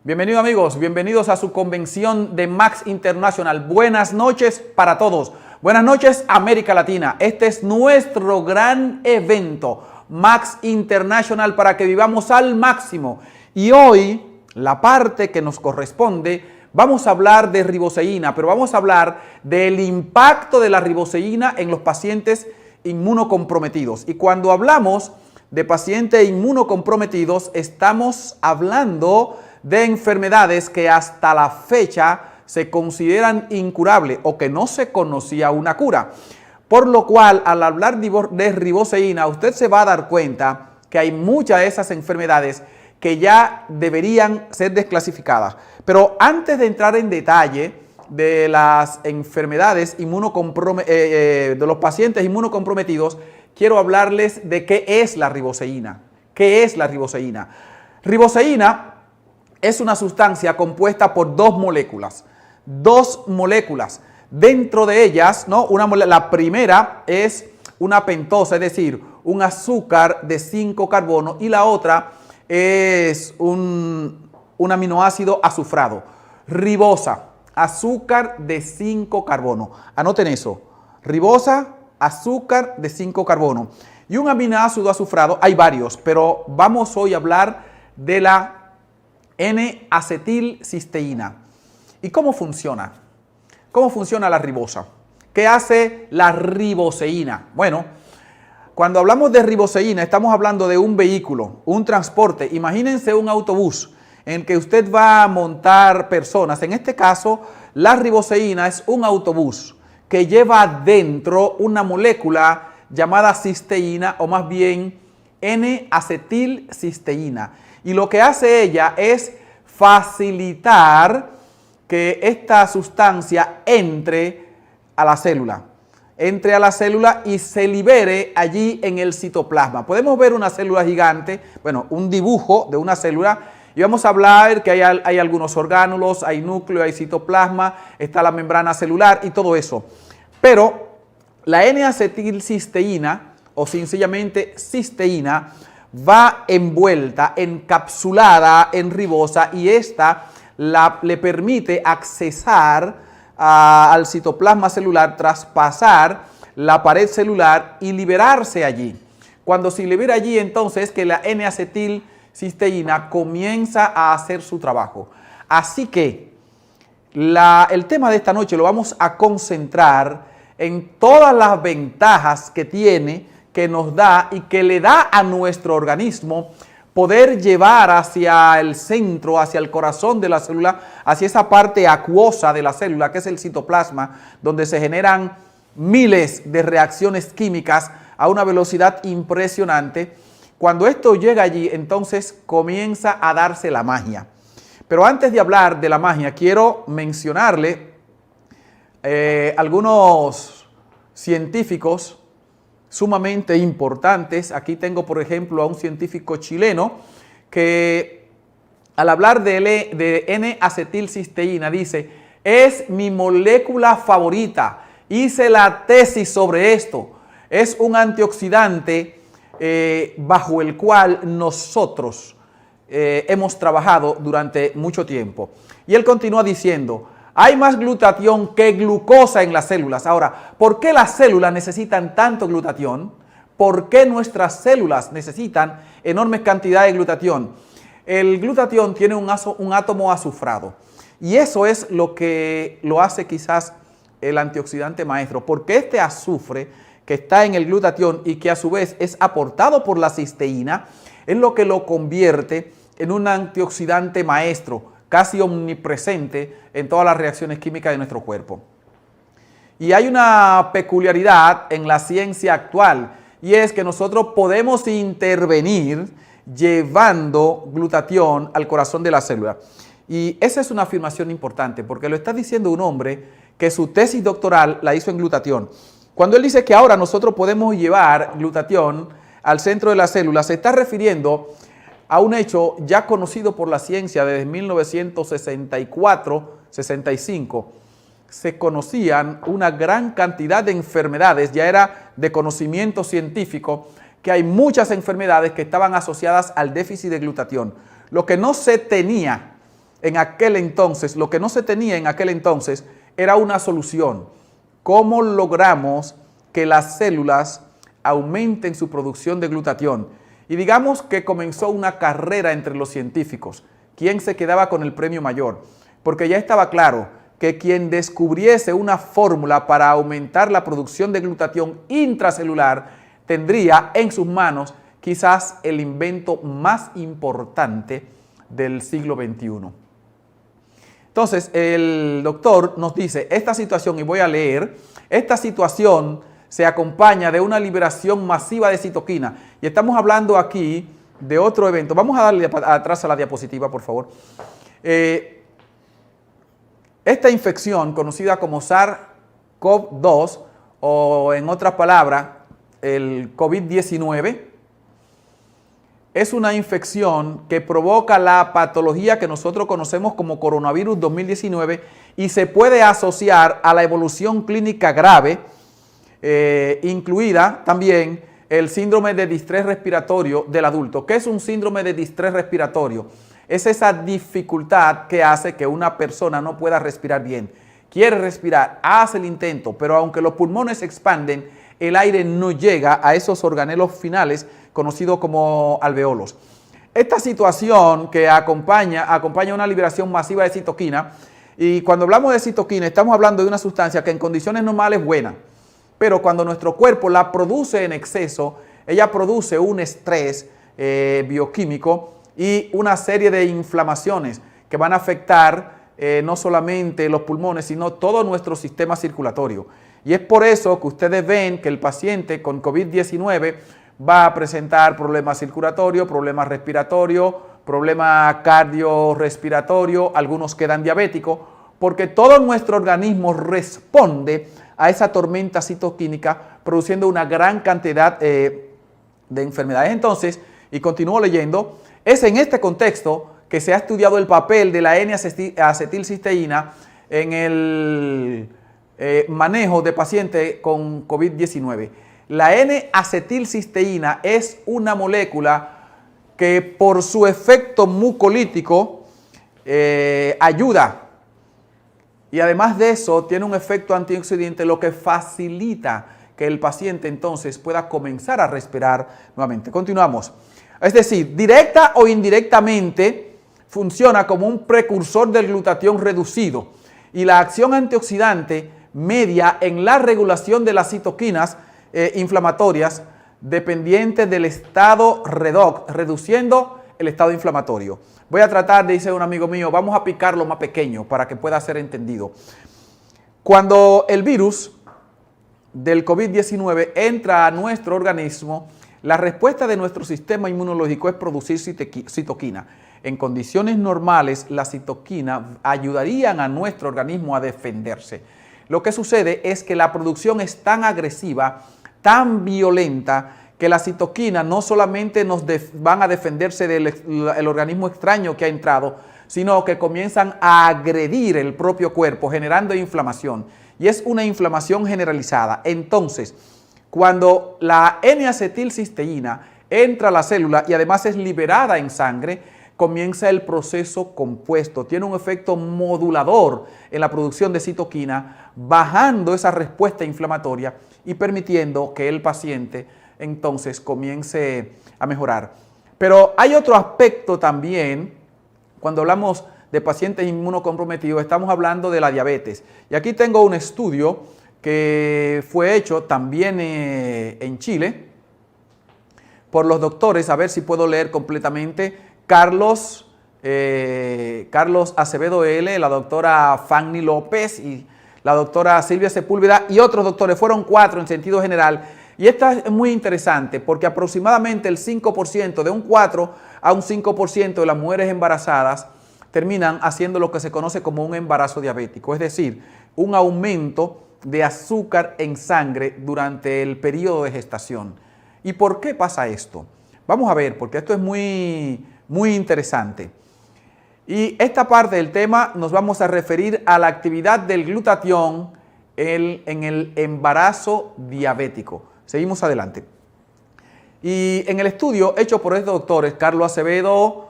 Bienvenidos amigos, bienvenidos a su convención de Max International. Buenas noches para todos. Buenas noches América Latina. Este es nuestro gran evento, Max International, para que vivamos al máximo. Y hoy, la parte que nos corresponde, vamos a hablar de riboceína, pero vamos a hablar del impacto de la riboceína en los pacientes inmunocomprometidos. Y cuando hablamos de pacientes inmunocomprometidos, estamos hablando de enfermedades que hasta la fecha se consideran incurables o que no se conocía una cura. Por lo cual, al hablar de riboceína, usted se va a dar cuenta que hay muchas de esas enfermedades que ya deberían ser desclasificadas. Pero antes de entrar en detalle de las enfermedades de los pacientes inmunocomprometidos, quiero hablarles de qué es la riboceína. ¿Qué es la riboceína? Riboceína es una sustancia compuesta por dos moléculas. Dentro de ellas, la primera es una pentosa, es decir, un azúcar de 5 carbono, y la otra es un aminoácido azufrado. Ribosa, azúcar de 5 carbono. Anoten eso. Ribosa, azúcar de 5 carbono. Y un aminoácido azufrado, hay varios, pero vamos hoy a hablar de la N-acetilcisteína. ¿Y cómo funciona? ¿Cómo funciona la ribosa? ¿Qué hace la riboceína? Bueno, cuando hablamos de riboceína estamos hablando de un vehículo, un transporte. Imagínense un autobús en el que usted va a montar personas. En este caso, la riboceína es un autobús que lleva dentro una molécula llamada cisteína, o más bien N-acetilcisteína. Y lo que hace ella es facilitar que esta sustancia entre a la célula y se libere allí en el citoplasma. Podemos ver una célula gigante, bueno, un dibujo de una célula, y vamos a hablar que hay algunos orgánulos, hay núcleo, hay citoplasma, está la membrana celular y todo eso. Pero la N-acetilcisteína, o sencillamente cisteína, va envuelta, encapsulada en ribosa, y esta le permite accesar al citoplasma celular, traspasar la pared celular y liberarse allí. Cuando se libera allí, entonces es que la N-acetilcisteína comienza a hacer su trabajo. Así que el tema de esta noche lo vamos a concentrar en todas las ventajas que tiene, que nos da y que le da a nuestro organismo poder llevar hacia el centro, hacia el corazón de la célula, hacia esa parte acuosa de la célula, que es el citoplasma, donde se generan miles de reacciones químicas a una velocidad impresionante. Cuando esto llega allí, entonces comienza a darse la magia. Pero antes de hablar de la magia, quiero mencionarle algunos científicos sumamente importantes. Aquí tengo, por ejemplo, a un científico chileno que al hablar de N-acetilcisteína dice: es mi molécula favorita, hice la tesis sobre esto, es un antioxidante bajo el cual nosotros hemos trabajado durante mucho tiempo. Y él continúa diciendo: hay más glutatión que glucosa en las células. Ahora, ¿por qué las células necesitan tanto glutatión? ¿Por qué nuestras células necesitan enormes cantidades de glutatión? El glutatión tiene un átomo azufrado, y eso es lo que lo hace quizás el antioxidante maestro, porque este azufre que está en el glutatión y que a su vez es aportado por la cisteína, es lo que lo convierte en un antioxidante maestro, casi omnipresente en todas las reacciones químicas de nuestro cuerpo. Y hay una peculiaridad en la ciencia actual, y es que nosotros podemos intervenir llevando glutatión al corazón de la célula. Y esa es una afirmación importante, porque lo está diciendo un hombre que su tesis doctoral la hizo en glutatión. Cuando él dice que ahora nosotros podemos llevar glutatión al centro de la célula, se está refiriendo a un hecho ya conocido por la ciencia desde 1964-65. Se conocían una gran cantidad de enfermedades, ya era de conocimiento científico, que hay muchas enfermedades que estaban asociadas al déficit de glutatión. Lo que no se tenía en aquel entonces, lo que no se tenía en aquel entonces era una solución. ¿Cómo logramos que las células aumenten su producción de glutatión? Y digamos que comenzó una carrera entre los científicos. ¿Quién se quedaba con el premio mayor? Porque ya estaba claro que quien descubriese una fórmula para aumentar la producción de glutatión intracelular tendría en sus manos quizás el invento más importante del siglo XXI. Entonces, el doctor nos dice, esta situación, y voy a leer, esta situación se acompaña de una liberación masiva de citoquina. Y estamos hablando aquí de otro evento. Vamos a darle atrás a la diapositiva, por favor. Esta infección, conocida como SARS-CoV-2, o en otras palabras, el COVID-19, es una infección que provoca la patología que nosotros conocemos como coronavirus 2019 y se puede asociar a la evolución clínica grave, incluida también el síndrome de distrés respiratorio del adulto. ¿Qué es un síndrome de distrés respiratorio? Es esa dificultad que hace que una persona no pueda respirar bien. Quiere respirar, hace el intento, pero aunque los pulmones se expanden, el aire no llega a esos organelos finales conocidos como alveolos. Esta situación que acompaña una liberación masiva de citoquina, y cuando hablamos de citoquina estamos hablando de una sustancia que en condiciones normales es buena, pero cuando nuestro cuerpo la produce en exceso, ella produce un estrés bioquímico y una serie de inflamaciones que van a afectar no solamente los pulmones, sino todo nuestro sistema circulatorio. Y es por eso que ustedes ven que el paciente con COVID-19 va a presentar problemas circulatorios, problemas respiratorios, problemas cardiorrespiratorios, algunos quedan diabéticos, porque todo nuestro organismo responde a esa tormenta citoquímica, produciendo una gran cantidad de enfermedades. Entonces, y continúo leyendo, es en este contexto que se ha estudiado el papel de la N-acetilcisteína en el manejo de pacientes con COVID-19. La N-acetilcisteína es una molécula que por su efecto mucolítico ayuda, y además de eso tiene un efecto antioxidante, lo que facilita que el paciente entonces pueda comenzar a respirar nuevamente. Continuamos. Es decir, directa o indirectamente funciona como un precursor del glutatión reducido, y la acción antioxidante media en la regulación de las citoquinas inflamatorias dependientes del estado redox, reduciendo el estado inflamatorio. Voy a tratar, dice un amigo mío, vamos a picarlo más pequeño para que pueda ser entendido. Cuando el virus del COVID-19 entra a nuestro organismo, la respuesta de nuestro sistema inmunológico es producir citoquina. En condiciones normales, las citoquinas ayudarían a nuestro organismo a defenderse. Lo que sucede es que la producción es tan agresiva, tan violenta, que las citoquinas no solamente van a defenderse del organismo extraño que ha entrado, sino que comienzan a agredir el propio cuerpo, generando inflamación. Y es una inflamación generalizada. Entonces, cuando la N-acetilcisteína entra a la célula y además es liberada en sangre, comienza el proceso compuesto. Tiene un efecto modulador en la producción de citoquina, bajando esa respuesta inflamatoria y permitiendo que el paciente entonces comience a mejorar. Pero hay otro aspecto también, cuando hablamos de pacientes inmunocomprometidos, estamos hablando de la diabetes. Y aquí tengo un estudio que fue hecho también en Chile por los doctores, a ver si puedo leer completamente, Carlos Acevedo L., la doctora Fanny López y la doctora Silvia Sepúlveda y otros doctores, fueron 4 en sentido general. Y esta es muy interesante porque aproximadamente el 5%, de un 4 a un 5% de las mujeres embarazadas terminan haciendo lo que se conoce como un embarazo diabético, es decir, un aumento de azúcar en sangre durante el periodo de gestación. ¿Y por qué pasa esto? Vamos a ver, porque esto es muy interesante. Y esta parte del tema nos vamos a referir a la actividad del glutatión en el embarazo diabético. Seguimos adelante. Y en el estudio hecho por estos doctores, Carlos Acevedo,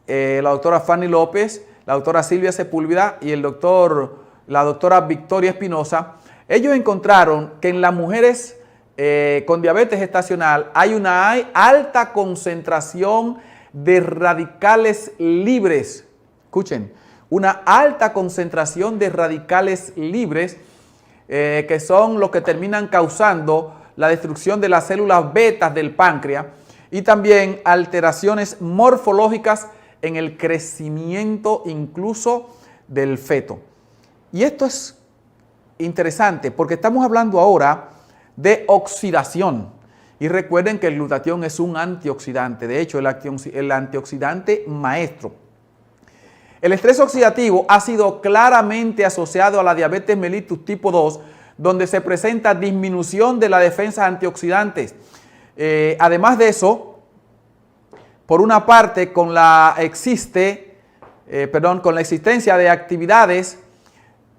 la doctora Fanny López, la doctora Silvia Sepúlveda y la doctora Victoria Espinosa, ellos encontraron que en las mujeres con diabetes gestacional hay una alta concentración de radicales libres. Escuchen, una alta concentración de radicales libres que son los que terminan causando la destrucción de las células betas del páncreas y también alteraciones morfológicas en el crecimiento incluso del feto. Y esto es interesante porque estamos hablando ahora de oxidación. Y recuerden que el glutatión es un antioxidante, de hecho el antioxidante maestro. El estrés oxidativo ha sido claramente asociado a la diabetes mellitus tipo 2, donde se presenta disminución de la defensa antioxidantes. Además de eso, por una parte, con la existencia de actividades,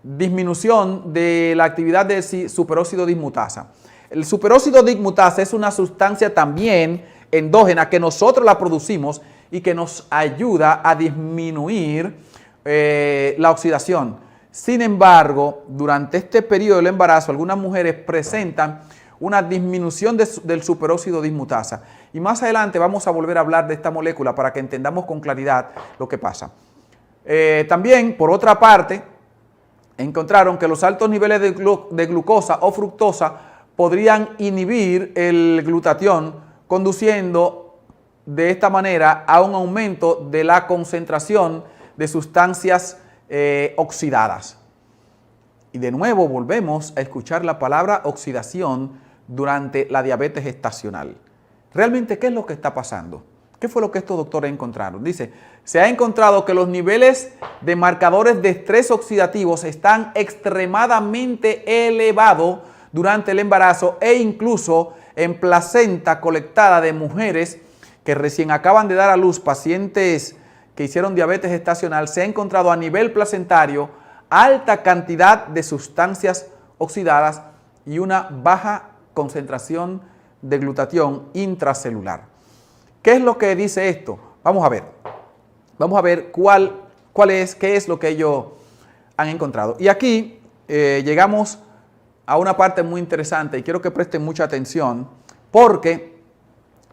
disminución de la actividad del superóxido dismutasa. El superóxido dismutasa es una sustancia también endógena que nosotros la producimos y que nos ayuda a disminuir la oxidación. Sin embargo, durante este periodo del embarazo, algunas mujeres presentan una disminución del superóxido dismutasa. Y más adelante vamos a volver a hablar de esta molécula para que entendamos con claridad lo que pasa. También, por otra parte, encontraron que los altos niveles de glucosa o fructosa podrían inhibir el glutatión, conduciendo de esta manera a un aumento de la concentración de sustancias oxidadas. Y de nuevo volvemos a escuchar la palabra oxidación durante la diabetes gestacional. ¿Realmente qué es lo que está pasando? ¿Qué fue lo que estos doctores encontraron? Dice, se ha encontrado que los niveles de marcadores de estrés oxidativos están extremadamente elevados durante el embarazo e incluso en placenta colectada de mujeres que recién acaban de dar a luz, pacientes que hicieron diabetes gestacional. Se ha encontrado a nivel placentario alta cantidad de sustancias oxidadas y una baja concentración de glutatión intracelular. ¿Qué es lo que dice esto? Vamos a ver. Vamos a ver qué es lo que ellos han encontrado. Y aquí llegamos a una parte muy interesante y quiero que presten mucha atención porque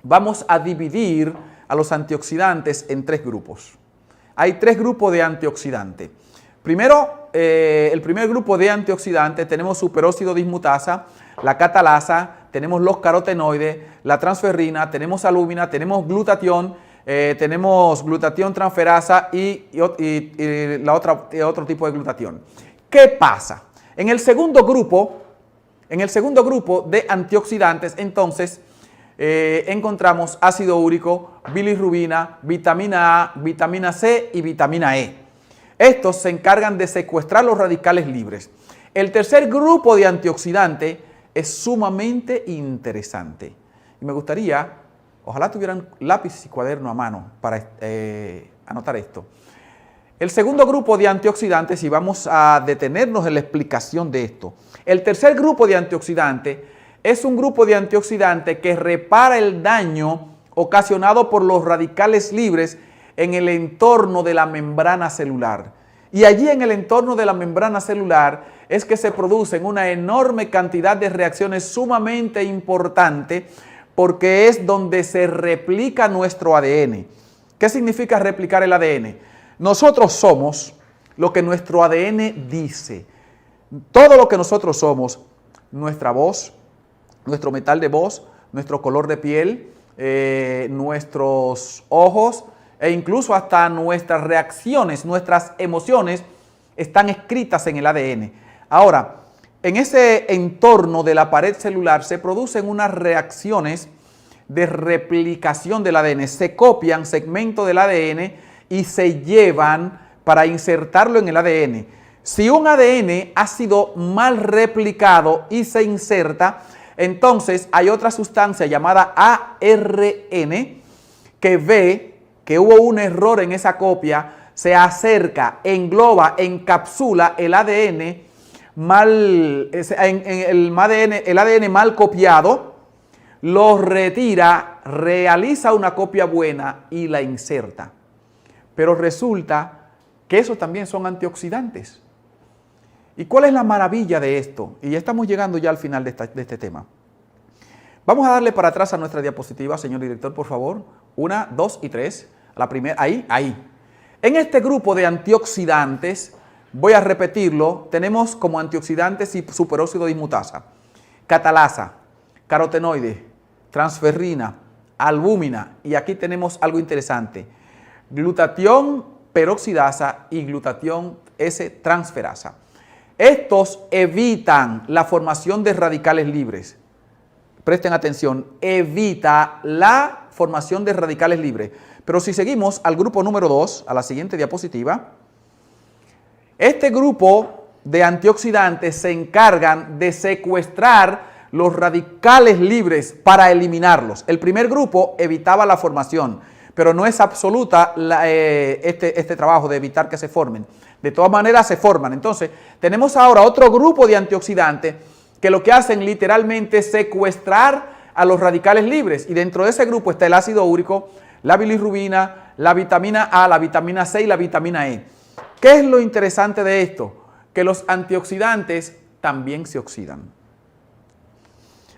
vamos a dividir a los antioxidantes en tres grupos. Hay tres grupos de antioxidantes. Primero, el primer grupo de antioxidantes tenemos superóxido dismutasa, la catalasa, tenemos los carotenoides, la transferrina, tenemos albúmina, tenemos glutatión, tenemos glutatión transferasa y otro tipo de glutatión. ¿Qué pasa? En el segundo grupo de antioxidantes, entonces, encontramos ácido úrico, bilirrubina, vitamina A, vitamina C y vitamina E. Estos se encargan de secuestrar los radicales libres. El tercer grupo de antioxidantes es sumamente interesante. Y me gustaría, ojalá tuvieran lápiz y cuaderno a mano para anotar esto. El segundo grupo de antioxidantes, y vamos a detenernos en la explicación de esto. El tercer grupo de antioxidantes es un grupo de antioxidantes que repara el daño ocasionado por los radicales libres en el entorno de la membrana celular. Y allí en el entorno de la membrana celular es que se producen una enorme cantidad de reacciones sumamente importantes porque es donde se replica nuestro ADN. ¿Qué significa replicar el ADN? Nosotros somos lo que nuestro ADN dice. Todo lo que nosotros somos, nuestra voz, nuestro metal de voz, nuestro color de piel, nuestros ojos e incluso hasta nuestras reacciones, nuestras emociones están escritas en el ADN. Ahora, en ese entorno de la pared celular se producen unas reacciones de replicación del ADN. Se copian segmentos del ADN y se llevan para insertarlo en el ADN. Si un ADN ha sido mal replicado y se inserta, entonces hay otra sustancia llamada ARN que ve que hubo un error en esa copia, se acerca, engloba, encapsula el ADN el ADN mal copiado, lo retira, realiza una copia buena y la inserta. Pero resulta que esos también son antioxidantes. ¿Y cuál es la maravilla de esto? Y ya estamos llegando ya al final de este tema. Vamos a darle para atrás a nuestra diapositiva, señor director, por favor. 1, 2 y 3. La primera, ahí. En este grupo de antioxidantes, voy a repetirlo, tenemos como antioxidantes y superóxido dismutasa, catalasa, carotenoide, transferrina, albúmina, y aquí tenemos algo interesante, glutatión peroxidasa y glutatión S-transferasa. Estos evitan la formación de radicales libres. Presten atención, evita la formación de radicales libres. Pero si seguimos al grupo número 2, a la siguiente diapositiva, este grupo de antioxidantes se encargan de secuestrar los radicales libres para eliminarlos. El primer grupo evitaba la formación, pero no es absoluta este trabajo de evitar que se formen. De todas maneras se forman. Entonces, tenemos ahora otro grupo de antioxidantes que lo que hacen literalmente es secuestrar a los radicales libres. Y dentro de ese grupo está el ácido úrico, la bilirrubina, la vitamina A, la vitamina C y la vitamina E. ¿Qué es lo interesante de esto? Que los antioxidantes también se oxidan.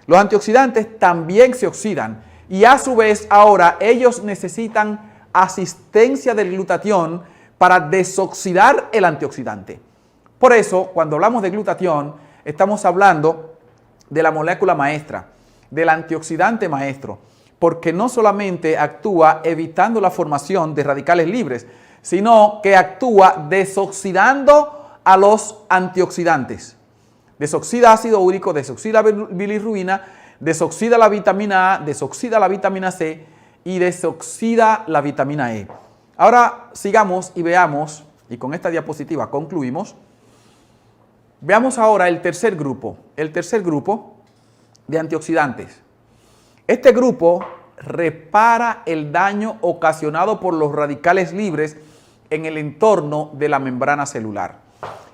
Los antioxidantes también se oxidan y a su vez ahora ellos necesitan asistencia del glutatión para desoxidar el antioxidante. Por eso, cuando hablamos de glutatión, estamos hablando de la molécula maestra, del antioxidante maestro, porque no solamente actúa evitando la formación de radicales libres, sino que actúa desoxidando a los antioxidantes. Desoxida ácido úrico, desoxida bilirrubina, desoxida la vitamina A, desoxida la vitamina C y desoxida la vitamina E. Ahora sigamos y veamos, y con esta diapositiva concluimos, veamos ahora el tercer grupo de antioxidantes. Este grupo repara el daño ocasionado por los radicales libres en el entorno de la membrana celular.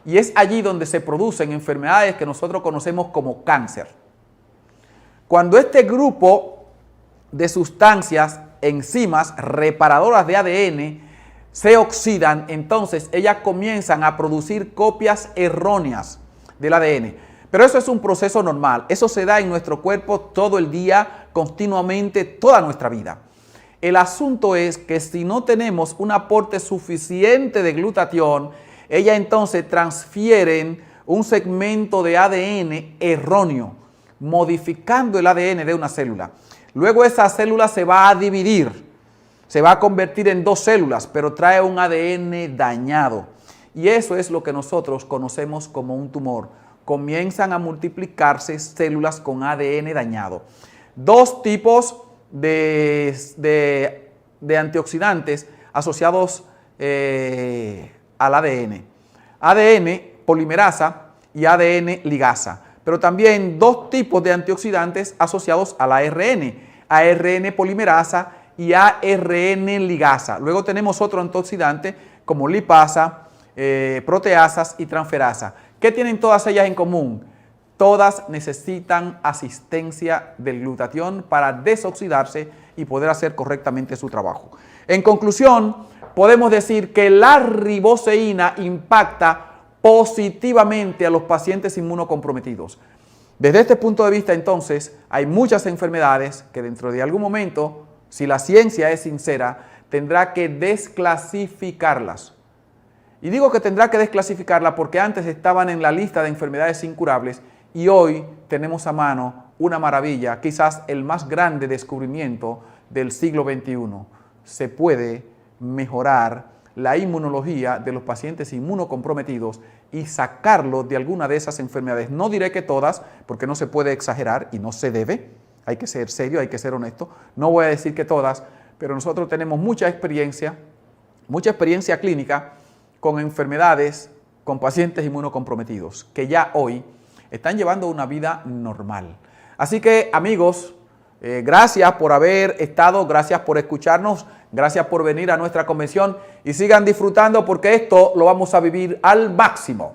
Y es allí donde se producen enfermedades que nosotros conocemos como cáncer. Cuando este grupo de sustancias, enzimas reparadoras de ADN, se oxidan, entonces ellas comienzan a producir copias erróneas del ADN. Pero eso es un proceso normal, eso se da en nuestro cuerpo todo el día, continuamente, toda nuestra vida. El asunto es que si no tenemos un aporte suficiente de glutatión, ellas entonces transfieren un segmento de ADN erróneo, modificando el ADN de una célula. Luego esa célula se va a dividir, se va a convertir en 2 células, pero trae un ADN dañado. Y eso es lo que nosotros conocemos como un tumor. Comienzan a multiplicarse células con ADN dañado. 2 tipos de antioxidantes asociados al ADN. ADN polimerasa y ADN ligasa. Pero también 2 tipos de antioxidantes asociados al ARN. ARN polimerasa y ARN ligasa. Luego tenemos otro antioxidante como lipasa, proteasas y transferasa. ¿Qué tienen todas ellas en común? Todas necesitan asistencia del glutatión para desoxidarse y poder hacer correctamente su trabajo. En conclusión, podemos decir que la riboceína impacta positivamente a los pacientes inmunocomprometidos. Desde este punto de vista, entonces, hay muchas enfermedades que dentro de algún momento, si la ciencia es sincera, tendrá que desclasificarlas. Y digo que tendrá que desclasificarla porque antes estaban en la lista de enfermedades incurables y hoy tenemos a mano una maravilla, quizás el más grande descubrimiento del siglo XXI. Se puede mejorar la inmunología de los pacientes inmunocomprometidos y sacarlos de alguna de esas enfermedades. No diré que todas, porque no se puede exagerar y no se debe. Hay que ser serio, hay que ser honesto. No voy a decir que todas, pero nosotros tenemos mucha experiencia clínica con enfermedades, con pacientes inmunocomprometidos, que ya hoy están llevando una vida normal. Así que, amigos, gracias por haber estado, gracias por escucharnos, gracias por venir a nuestra convención y sigan disfrutando porque esto lo vamos a vivir al máximo.